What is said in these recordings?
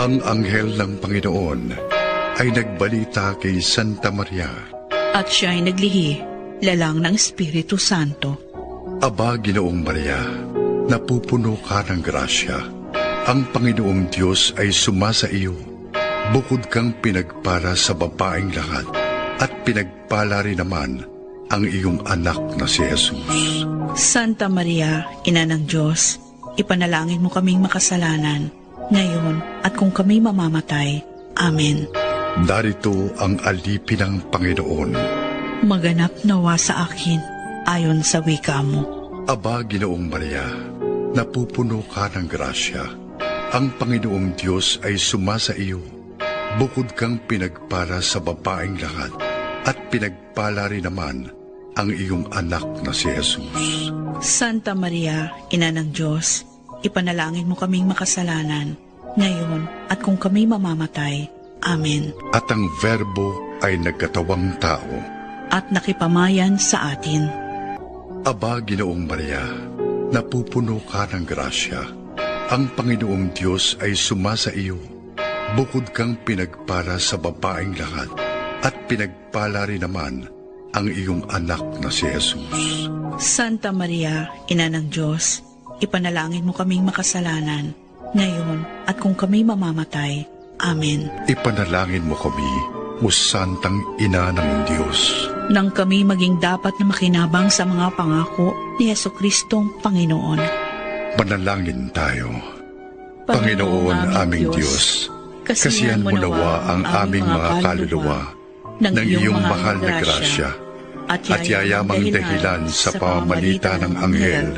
Ang anghel ng Panginoon ay nagbalita kay Santa Maria. At siya ay naglihi, lalang ng Espiritu Santo. Aba, Ginoong Maria, napupuno ka ng grasya. Ang Panginoong Diyos ay sumasa iyo. Bukod kang pinagpala sa babaeng lahat, at pinagpala rin naman ang iyong anak na si Jesus. Santa Maria, Ina ng Diyos, ipanalangin mo kaming makasalanan, ngayon at kung kami mamamatay. Amen. Darito ang alipin ng Panginoon. Maganap nawa sa akin, ayon sa wika mo. Aba, Ginoong Maria, napupuno ka ng grasya. Ang Panginoong Diyos ay sumasa iyo. Bukod kang pinagpala sa babaeng lahat, at pinagpala rin naman ang iyong anak na si Jesus. Santa Maria, Ina ng Diyos, ipanalangin mo kaming makasalanan, ngayon at kung kami mamamatay. Amen. At ang Verbo ay nagkatawang tao. At nakipamayan sa atin. Aba, Ginoong Maria, napupuno ka ng grasya. Ang Panginoong Diyos ay sumasa iyo. Bukod kang pinagpala sa babaeng lahat, at pinagpala rin naman ang iyong anak na si Jesus. Santa Maria, Ina ng Diyos, ipanalangin mo kaming makasalanan, ngayon at kung kami mamamatay. Amen. Ipanalangin mo kami, o Santang Ina ng Diyos. Nang kami maging dapat na makinabang sa mga pangako ni Jesucristong Panginoon. Manalangin tayo. Panginoon aming Diyos, kasihan mo nawa ang aming mga kaluluwa ng iyong mahal na grasya, at yayamang dahilan sa pamamalita ng anghel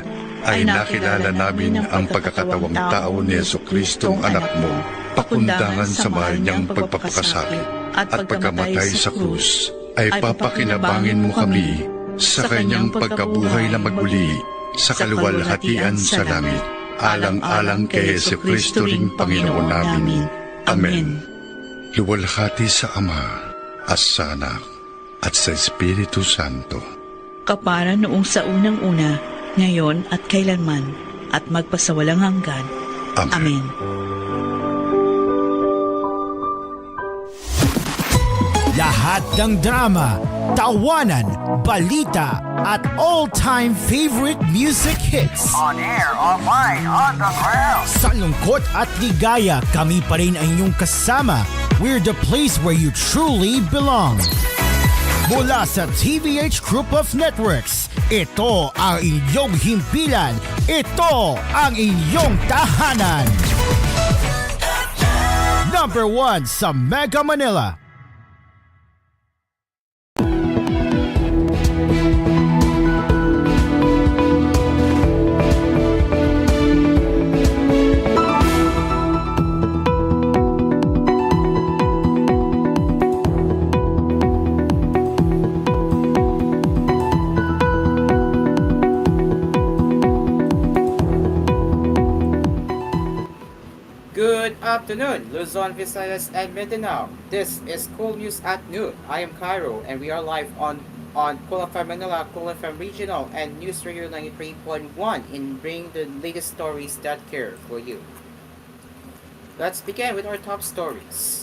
ay nakilala namin ang pagkakatawang tao ni Jesucristong anak mo, pakundangan sa mahal niyang pagpapakasakit at pagkamatay sa krus, ay papakinabangin mo kami sa kanyang pagkabuhay na maguli sa kaluwalhatian sa langit, alang-alang kay Jesucristo ring Panginoon namin. Amen. Luwalhati sa Ama, at sa Anak, at sa Espiritu Santo. Kapara noong sa unang-una, ngayon at kailanman, at magpasawalang hanggan. Amen. Amen. Lahat ng drama, tawanan, balita, at all-time favorite music hits. On air, online, on the ground. Sa lungkot at ligaya, kami pa rin ang inyong kasama. We're the place where you truly belong. Mula sa TVH Group of Networks, ito ang inyong himpilan. Ito ang inyong tahanan. Number 1 sa Mega Manila. Good afternoon, Luzon, Visayas, and Mindanao. This is koolNews at noon. I am Cairo, and we are live on Cool FM Manila, Cool FM Regional, and News Radio 93.1 in bringing the latest stories that care for you. Let's begin with our top stories.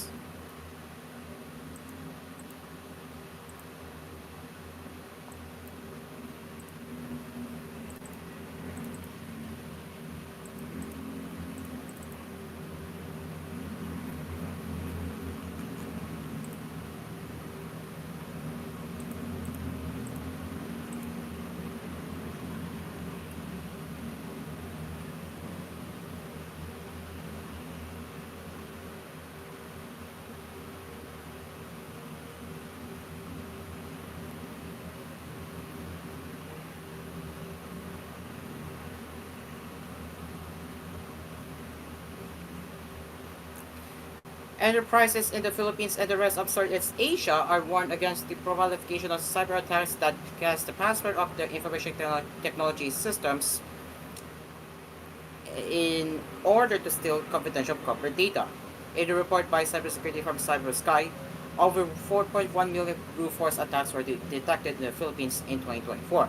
Enterprises in the Philippines and the rest of Southeast Asia are warned against the proliferation of cyber attacks that guess the password of their information technology systems in order to steal confidential corporate data. In a report by cybersecurity firm CyberSky, over 4.1 million brute force attacks were detected in the Philippines in 2024.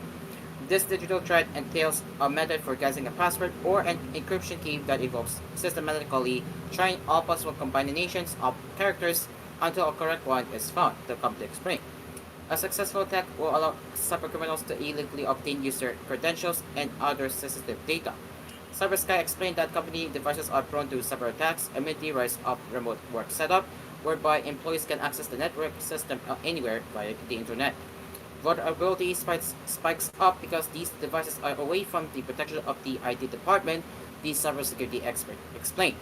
This digital threat entails a method for guessing a password or an encryption key that involves systematically trying all possible combinations of characters until a correct one is found, the company explained. A successful attack will allow cybercriminals to illegally obtain user credentials and other sensitive data. CyberSky explained that company devices are prone to cyber attacks amid the rise of remote work setup, whereby employees can access the network system anywhere via the internet. Vulnerability spikes up because these devices are away from the protection of the IT department, the cybersecurity expert explained.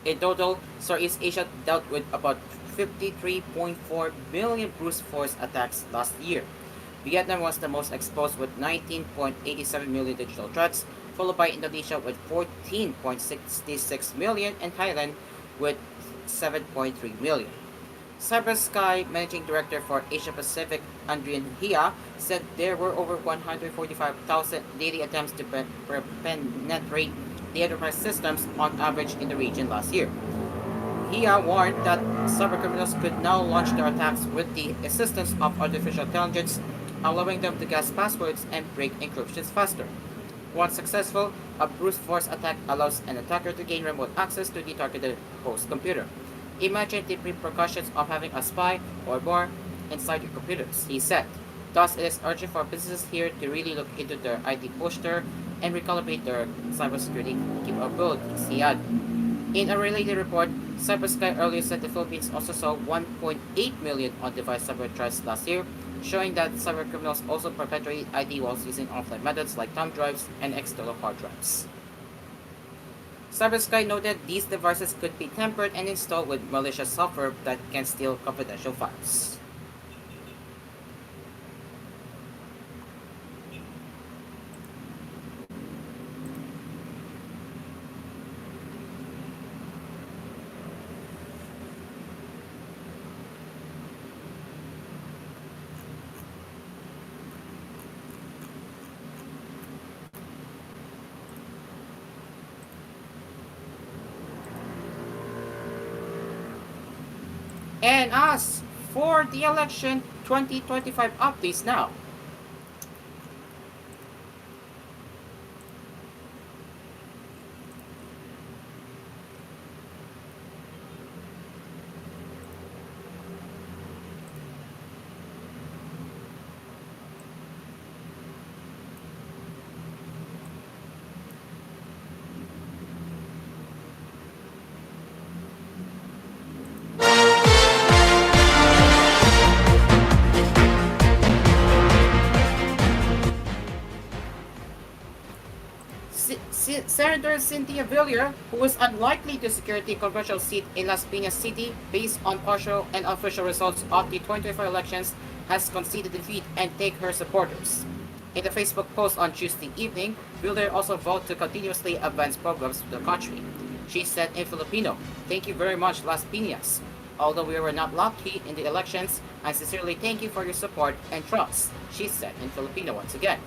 In total, Southeast Asia dealt with about 53.4 million brute force attacks last year. Vietnam was the most exposed with 19.87 million digital threats, followed by Indonesia with 14.66 million and Thailand with 7.3 million. CyberSky Managing Director for Asia Pacific, Andrian Hia, said there were over 145,000 daily attempts to penetrate the enterprise systems on average in the region last year. Hia warned that cybercriminals could now launch their attacks with the assistance of artificial intelligence, allowing them to guess passwords and break encryptions faster. Once successful, a brute force attack allows an attacker to gain remote access to the targeted host computer. Imagine the repercussions of having a spy or more inside your computers, he said. Thus, it is urgent for businesses here to really look into their IT posture and recalibrate their cybersecurity capabilities, he added. In a related report, CyberSky earlier said the Philippines also saw 1.8 million on-device cyber threats last year, showing that cybercriminals also perpetuate ID whilst using offline methods like thumb drives and external hard drives. CyberSky noted these devices could be tampered and installed with malicious software that can steal confidential files. And as for the election 2025 updates now. Senator Cynthia Villar, who is unlikely to secure the congressional seat in Las Piñas City based on partial and official results of the 2025 elections, has conceded defeat and thanked her supporters. In a Facebook post on Tuesday evening, Villar also vowed to continuously advance programs to the country. She said in Filipino, "Thank you very much, Las Piñas. Although we were not lucky in the elections, I sincerely thank you for your support and trust," she said in Filipino once again.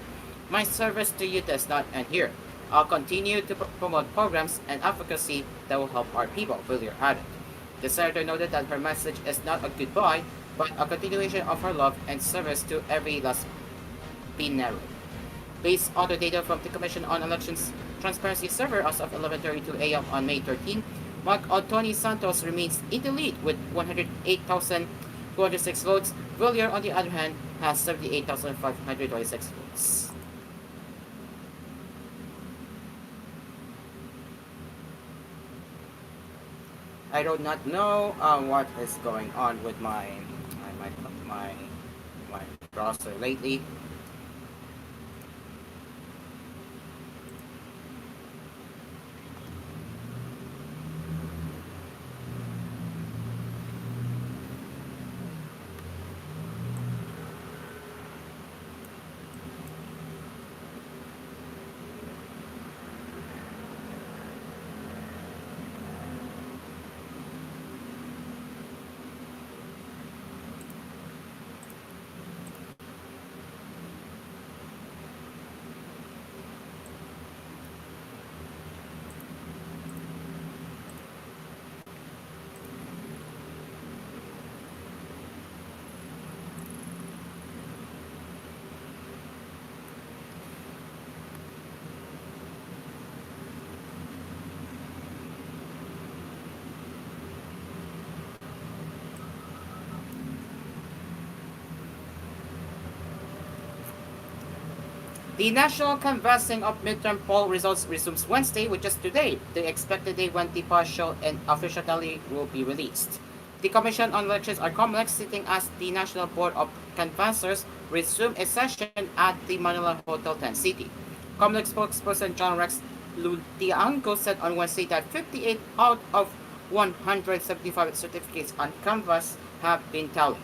"My service to you does not end here. I'll continue to promote programs and advocacy that will help our people," Villar added. The senator noted that her message is not a goodbye, but a continuation of her love and service to every Las Piñero. Based on the data from the Commission on Elections Transparency Server as of 11:32 a.m. on May 13, Mark Antony Santos remains in the lead with 108,206 votes. Villar, on the other hand, has 78,526 votes. I do not know what is going on with my browser lately. The national canvassing of midterm poll results resumes Wednesday, which is today, the expected day when the partial and official tally will be released. The Commission on Elections or COMELEC, sitting as the National Board of Canvassers, resumed a session at the Manila Hotel 10 City. COMELEC spokesperson John Rex Lutianco said on Wednesday that 58 out of 175 certificates on canvass have been tallied.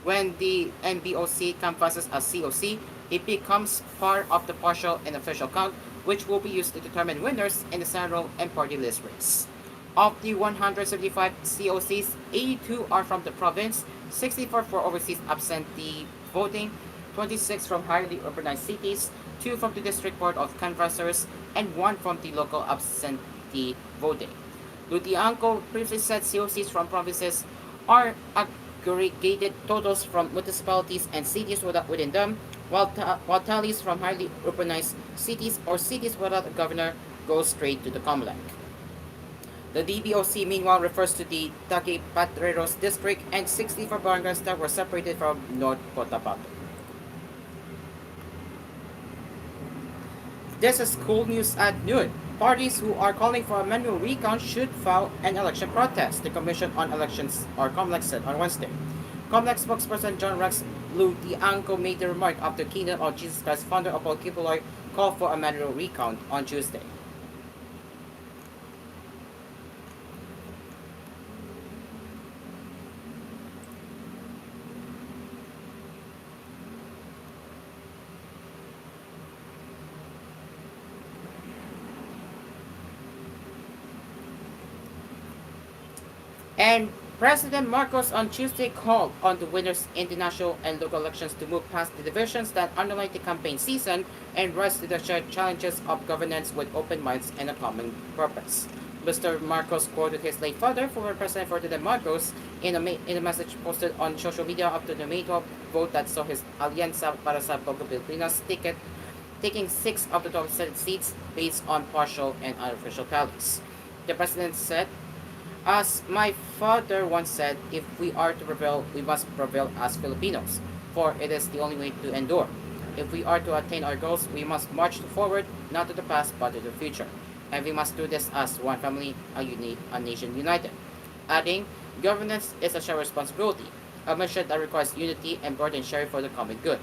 When the NBOC canvasses as COC, it becomes part of the partial and official count, which will be used to determine winners in the central and party list race. Of the 175 COCs, 82 are from the province, 64 for overseas absentee voting, 26 from highly urbanized cities, 2 from the District Board of Canvassers, and 1 from the local absentee voting. Lutianco previously said COCs from provinces are aggregated totals from municipalities and cities within them, while tallies from highly urbanized cities or cities without a governor go straight to the COMELEC. The DBOC meanwhile refers to the Taguig Patreros district and 64 barangays that were separated from North Cotabato. This is koolNews at noon. Parties who are calling for a manual recount should file an election protest, the Commission on Elections or COMELEC said on Wednesday. COMELEC spokesperson John Rex Lutianco made the remark after Kingdom of Jesus Christ founder Paul Kibuloy called for a manual recount on Tuesday. And President Marcos on Tuesday called on the winners in the national and local elections to move past the divisions that underline the campaign season and rise to the shared challenges of governance with open minds and a common purpose. Mr. Marcos quoted his late father, former President Ferdinand Marcos, in a message posted on social media after the May 12 vote that saw his Alianza para sa Bagong Pilipinas ticket taking 6 of the 12 Senate seats based on partial and unofficial tallies. The President said, "As my father once said, if we are to prevail, we must prevail as Filipinos, for it is the only way to endure. If we are to attain our goals, we must march forward, not to the past, but to the future. And we must do this as one family, a nation united." Adding, governance is a shared responsibility, a mission that requires unity and burden sharing for the common good.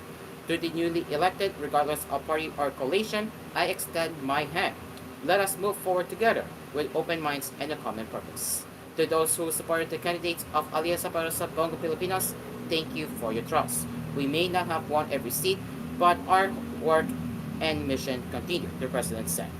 To the newly elected, regardless of party or coalition, I extend my hand. Let us move forward together with open minds and a common purpose. To those who supported the candidates of Alianza para sa Bagong Pilipinas, thank you for your trust. We may not have won every seat, but our work and mission continue, the President said.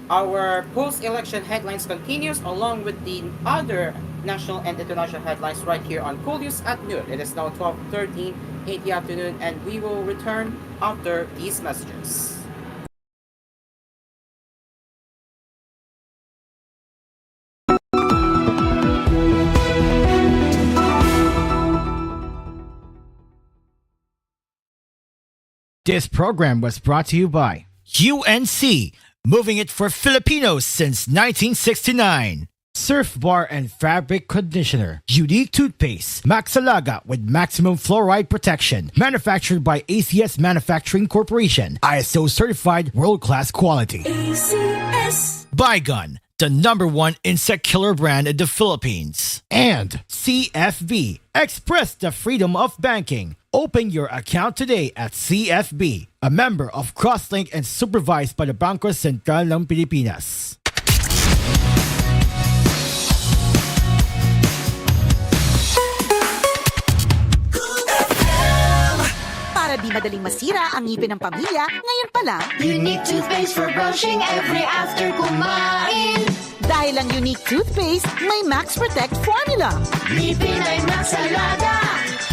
Our post-election headlines continues along with the other national and international headlines right here on koolNews at noon. It is now 12:13 in the afternoon, and we will return after these messages. This program was brought to you by UNC, moving it for Filipinos since 1969. Surf Bar and Fabric Conditioner. Unique Toothpaste. Maxalaga with maximum fluoride protection. Manufactured by ACS Manufacturing Corporation. ISO certified world-class quality. ACS. Bygone, the #1 insect killer brand in the Philippines. And CFB. Express the freedom of banking. Open your account today at CFB, a member of Crosslink and supervised by the Bangko Sentral ng Pilipinas. Para di madaling masira ang ngipin ng pamilya, ngayon pa lang, Unique toothpaste for brushing every after kumain. dahil ang Unique Toothpaste may Max Protect formula. Ngipin ay Max Alaga,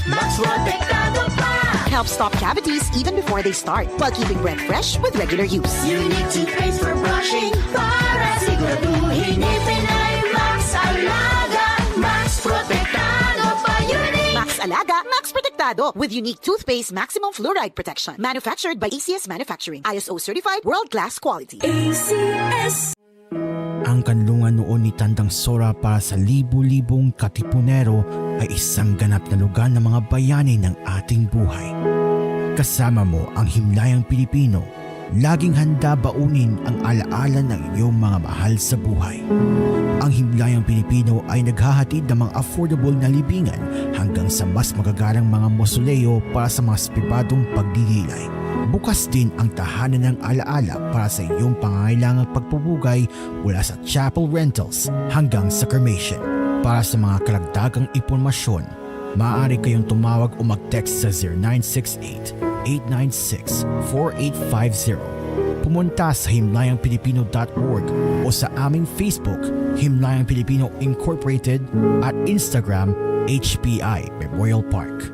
Max Protektado pa. Helps stop cavities even before they start, while keeping breath fresh with regular use. Unique toothpaste for brushing, para siguraduhin ngipin ay Max Alaga, Max Protektado pa. Unique Max Alaga, Max Protectado with Unique Toothpaste Maximum Fluoride Protection. Manufactured by ACS Manufacturing. ISO certified world-class quality. ACS. ang kanlungan noon ni Tandang Sora para sa libu-libong katipunero ay isang ganap na lugar ng mga bayani ng ating buhay. Kasama mo ang himlayang Pilipino, laging handa baunin ang alaala ng iyong mga mahal sa buhay. Ang himlayang Pilipino ay naghahatid ng mga affordable na libingan hanggang sa mas magagarang mga mausoleo para sa mga pribadong pagdidilay. Bukas din ang tahanan ng alaala para sa iyong pangangailangang pagpupugay mula sa chapel rentals hanggang sa cremation. Para sa mga karagdagang impormasyon, maaari kayong tumawag o mag-text sa 0968-896-4850. Pumunta sa himlayangpilipino.org o sa aming Facebook, Himlayang Pilipino Incorporated, at Instagram, HPI Memorial Park.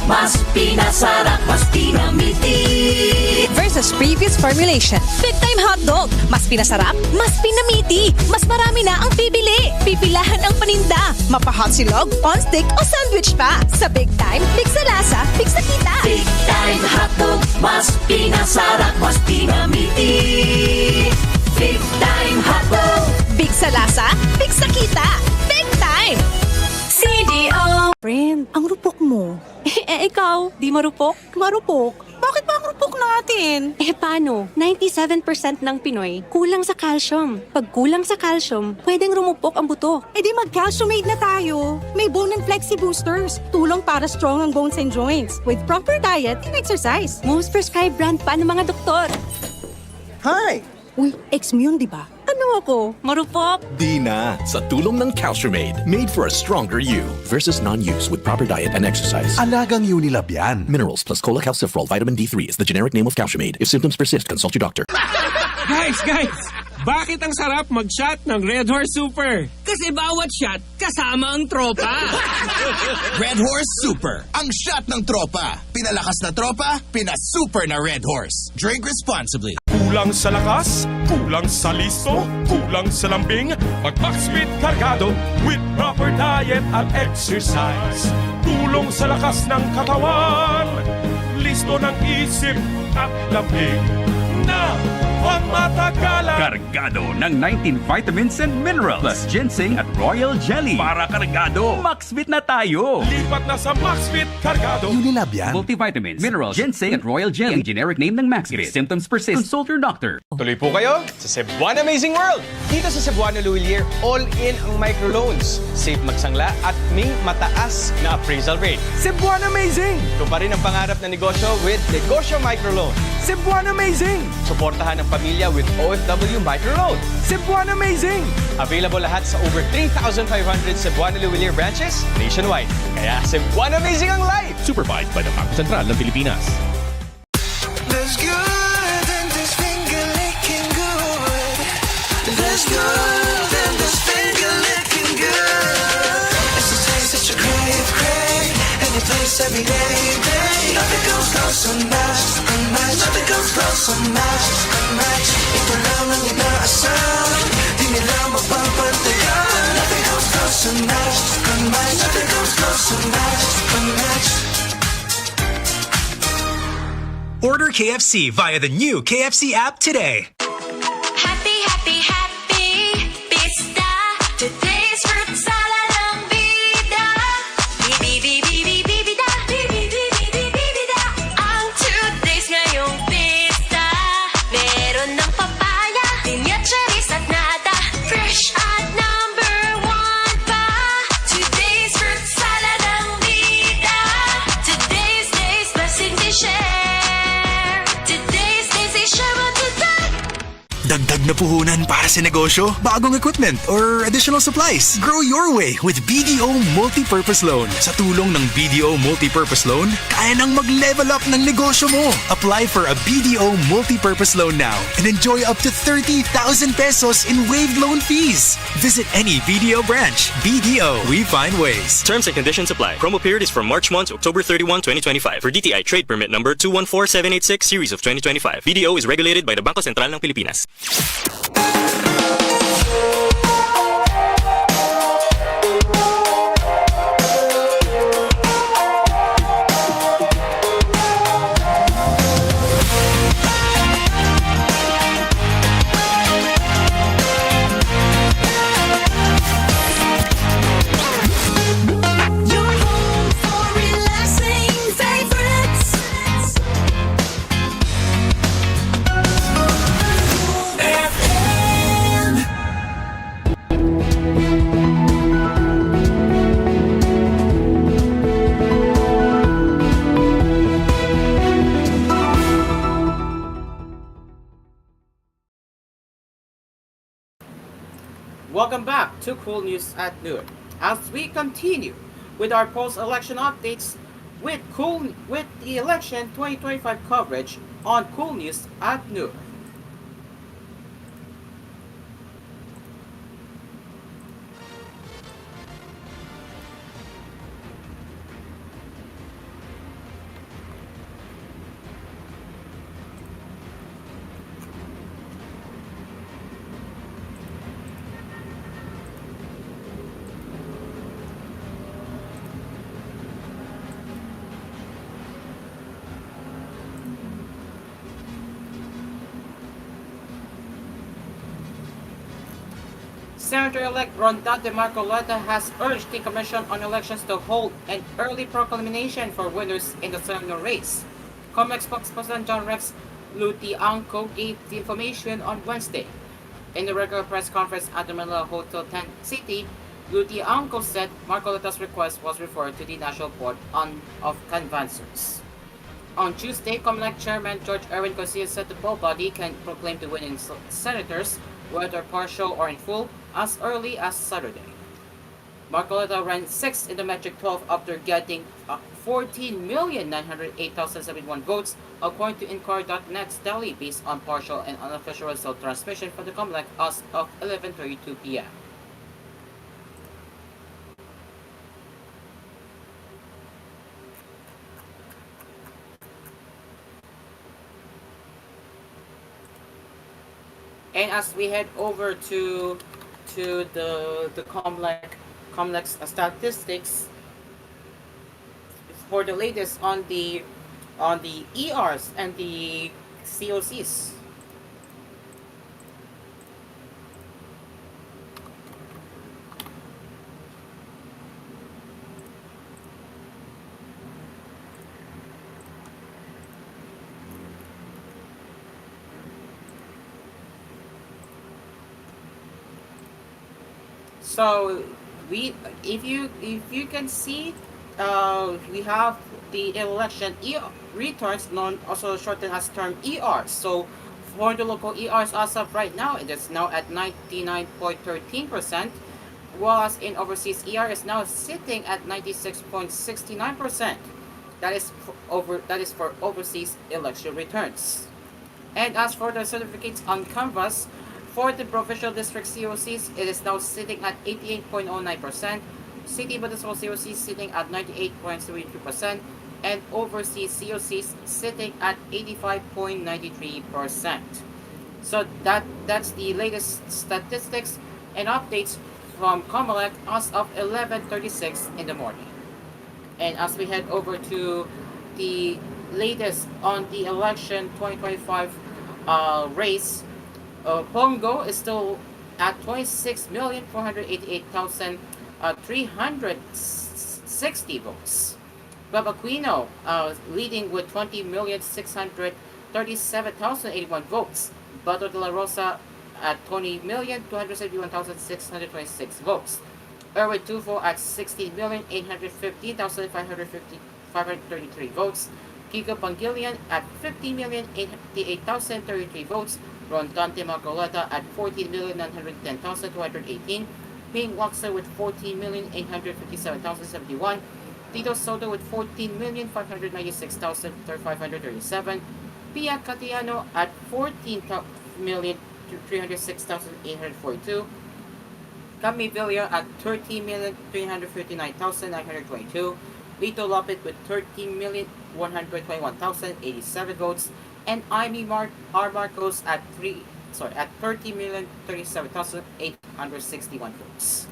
Mas pinasarap, mas pinamiti versus previous formulation. Big Time Hotdog. Mas pinasarap, mas pinamiti. Mas marami na ang bibili. Pipilahan ang paninda. Mapa-hot silog, on stick o sandwich pa. Sa Big Time, big sa lasa, big sa kita. Big Time Hotdog. Mas pinasarap, mas pinamiti. Big Time Hotdog. Big sa lasa, big sa kita. Big Time! CDO. Friend, ang rupok mo. Ikaw, di marupok? Marupok? Bakit ba ang rupok natin? Paano? 97% ng Pinoy kulang sa calcium. Pag kulang sa calcium, pwedeng rumupok ang buto. Di mag-calciumate na tayo. May bone and flexi boosters. Tulong para strong ang bones and joints. With proper diet and exercise. Most prescribed brand pa ng mga doktor. Hi! Uy, ex mo yun, di ba? Ano ako? Marupok? Di na. Sa tulong ng Calciumade, made for a stronger you. Versus non-use with proper diet and exercise. Alagang Unilab yan. Minerals plus cholecalciferol vitamin D3 is the generic name of Calciumade. If symptoms persist, consult your doctor. Guys! Bakit ang sarap mag-shot ng Red Horse Super? Kasi bawat shot, kasama ang tropa. Red Horse Super, ang shot ng tropa. Pinalakas na tropa, pinasuper na Red Horse. Drink responsibly. Kulang sa lakas, kulang sa listo, kulang sa lambing, mag-Maxfit Cargado with proper diet at exercise. Tulong sa lakas ng katawan, listo ng isip at lambing na pangmatagalan. Kargado ng 19 vitamins and minerals plus ginseng at royal jelly. Para kargado, Maxfit na tayo. Lipat na sa Maxfit Cargado. Unilab yan. Multivitamins, minerals, ginseng at royal jelly. Ang generic name ng Maxfit. If symptoms persist, consult your doctor. Tuloy po kayo sa Cebuana Amazing World. Dito sa Cebuana Luwilier, all-in ang microloans. Safe magsangla at may mataas na appraisal rate. Cebuana Amazing! Ito pa rin ang pangarap na negosyo with Negosyo Microloan. Cebuana Amazing! Suportahan ang pamilya with OFW Microloan. Cebuana Amazing! Available lahat sa over 3,500 Cebuana Luwilier branches nationwide. Kaya Cebuana Amazing ang life! Supervised by the Bangko Sentral ng Pilipinas. There's good and there's finger licking good. There's good and there's finger licking good. It's a taste that you crave, and you taste every day. Nothing goes close to match, unmatched. Nothing goes close to match, unmatched. Ito lang ang inaasahan, di nila mapapantayan. Nothing goes close to match, unmatched. Nothing goes close to match, unmatched. Order KFC via the new KFC app today. Happy, happy, happy Pista. Today's fruit salad ang bida. Bibida. Bibida. Ang today's ngayong pista. Meron ng papaya, pinya, cherries at nata. Fresh at number one pa. Today's fruit salad ang bida. Today's blessing to share. puhunan para sa negosyo, bagong equipment, or additional supplies. Grow your way with BDO Multi-Purpose Loan. Sa tulong ng BDO Multi-Purpose Loan, kaya nang mag-level up ng negosyo mo. Apply for a BDO Multi-Purpose Loan now and enjoy up to 30,000 pesos in waived loan fees. Visit any BDO branch. BDO, we find ways. Terms and conditions apply. Promo period is from March 1 to October 31, 2025. For DTI Trade Permit Number 214786 Series of 2025. BDO is regulated by the Bangko Sentral ng Pilipinas. Welcome back to Cool News at Noon. As we continue with our post-election updates with the election 2025 coverage on Cool News at Noon. Senator-elect Rondate Marcoleta has urged the Commission on Elections to hold an early proclamation for winners in the Senate race. COMEX spokesperson John Rex Lutiangco gave the information on Wednesday. In the regular press conference at the Manila Hotel Tent City, Lutiangco said Marcoleta's request was referred to the National Board of Canvassers. On Tuesday, COMELEC Chairman George Erwin Cosillas said the poll body can proclaim the winning senators, whether partial or in full, as early as Saturday. Marcoleta ran 6th in the Metric 12 after getting 14,908,071 votes, according to Inquirer.net's tally based on partial and unofficial result transmission from the COMELEC as of 11:32 p.m. And as we head over to the COMELEC's statistics for the latest on the ERs and the COCs. So if you can see, we have the election returns, known also shortened as term ER. So for the local ERs as of right now, it is now at 99.13%, whereas in overseas ER is now sitting at 96.69%. That is for overseas election returns. And as for the certificates on canvas, for the provincial district COCs, it is now sitting at 88.09%, city municipal COCs sitting at 98.72%, and overseas COCs sitting at 85.93%. So that's the latest statistics and updates from COMELEC as of 11:36 in the morning. And as we head over to the latest on the election 2025 race, Bongo is still at 26,488,360 votes. Babaquino leading with 20,637,081 votes. Bato de la Rosa at 20,271,626 votes. Erwin Tufo at 16,815,533 votes. Kiko Pangilian at 15,088,033 votes. Rondante Marcoleta at 14,910,218, Ping Waxer with 14,857,071, Tito Soto with 14,596,537, Pia Catiano at 14,306,842, Cami Villa at 13,359,922, Lito Lopez with 13,121,087 votes, and Amy R. Marcos at 30,037,861 votes.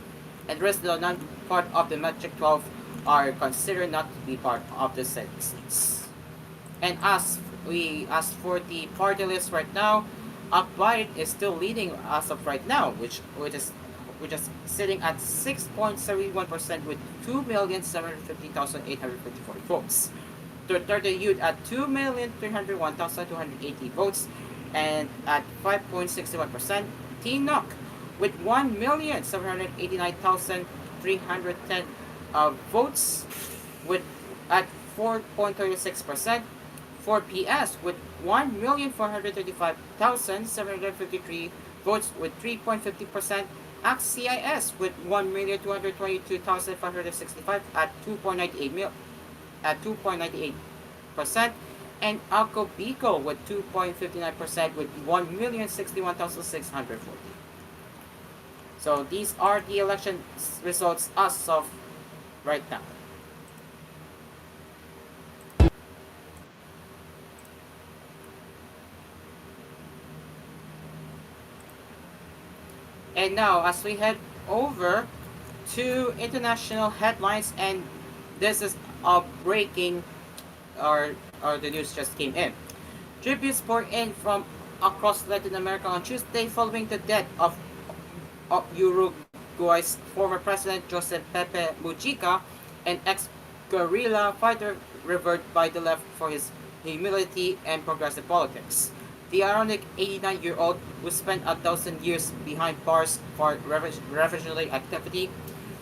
And the rest of the non-part of the Magic 12 are considered not to be part of the statistics. And as for the party list right now, Akbarit is still leading as of right now, which is sitting at 6.71% with 2,750,854 votes. Duterte Youth at 2,301,280 votes and at 5.61%. Tinok with 1,789,310 votes with at 4.36%. For PS with 1,435,753 votes with 3.50%. ACT-CIS with 1,222,565 at 2.98%, and Alco Bico with 2.59% with 1,061,640. So these are the election results as of right now. And now, as we head over to international headlines, and this is a breaking, or the news just came in. Tributes poured in from across Latin America on Tuesday following the death of Uruguay's former president José Pepe Mujica, an ex-guerrilla fighter revered by the left for his humility and progressive politics. The ironic 89-year-old, who spent 1,000 years behind bars for revolutionary activity,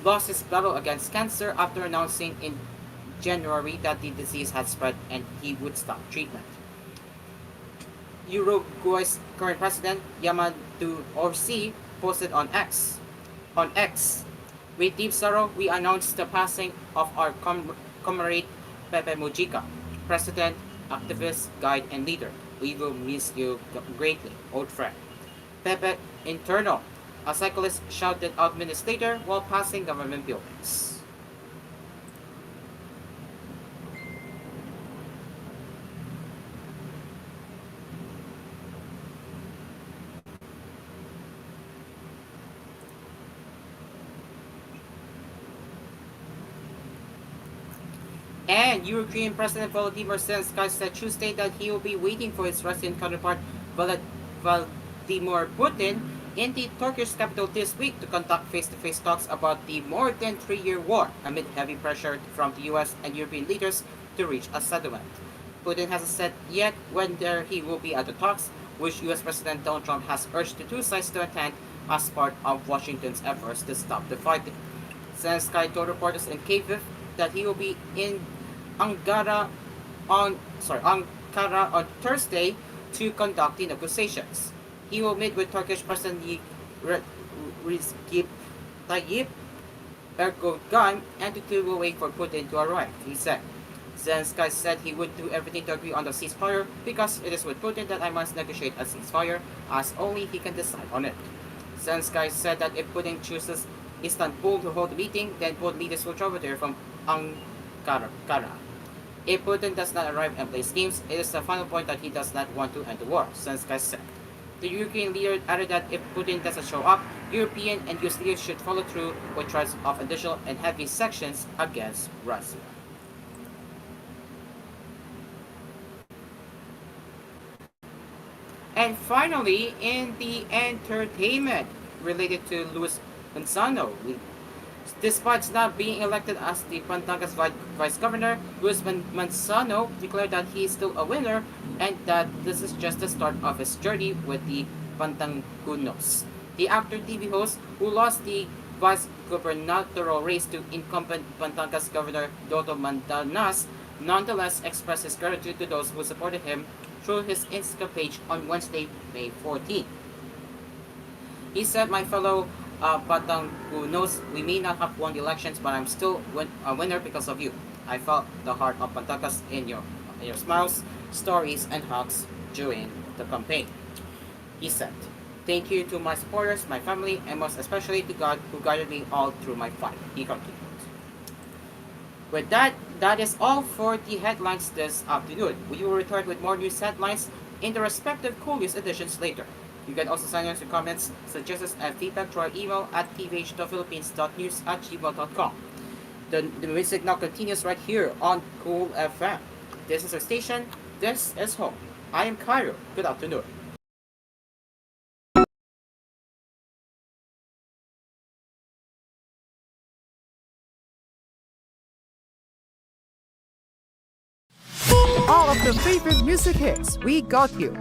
lost his battle against cancer after announcing in January that the disease had spread and he would stop treatment. Uruguay's current president, Yamandu Orsi, posted on X. With deep sorrow, we announced the passing of our comrade Pepe Mujica, president, activist, guide, and leader. We will miss you greatly, old friend. Pepe Internal, a cyclist shouted out minutes later while passing government buildings. And European President Volodymyr Zelensky said Tuesday that he will be waiting for his Russian counterpart Vladimir Putin in the Turkish capital this week to conduct face-to-face talks about the more than 3-year war amid heavy pressure from the US and European leaders to reach a settlement. Putin hasn't said yet whether he will be at the talks, which US President Donald Trump has urged the two sides to attend as part of Washington's efforts to stop the fighting. Zelensky told reporters in Kyiv that he will be in Ankara on Thursday to conduct the negotiations. He will meet with Turkish President Recep Tayyip Erdogan, and the two will wait for Putin to arrive, he said. Zelensky said he would do everything to agree on the ceasefire because it is with Putin that I must negotiate a ceasefire, as only he can decide on it. Zelensky said that if Putin chooses Istanbul to hold the meeting, then both leaders will travel there from Ankara. If Putin does not arrive and play schemes, it is the final point that he does not want to end the war, Zelensky said. The European leader added that if Putin doesn't show up, European and US leaders should follow through with threats of additional and heavy sanctions against Russia. And finally, in the entertainment related to Luis Manzano, despite not being elected as the Batangas vice governor, Luis Manzano declared that he is still a winner and that this is just the start of his journey with the Batangunos. The actor TV host, who lost the vice gubernatorial race to incumbent Batangas governor Doto Mandanas, nonetheless expressed his gratitude to those who supported him through his Instagram page on Wednesday, May 14. He said, "My fellow Batang who knows we may not have won the elections, but I'm still a winner because of you. I felt the heart of Pantakas in your smiles, stories, and hugs during the campaign." He said, "Thank you to my supporters, my family, and most especially to God who guided me all through my fight." He continued. With that is all for the headlines this afternoon. We will return with more news headlines in the respective koolNews editions later. You can also send us your comments, suggestions, and feedback to our email at tvh.philippines.news@gmail.com. The music now continues right here on Cool FM. This is our station. This is home. I am Cairo. Good afternoon. All of the favorite music hits, we got you.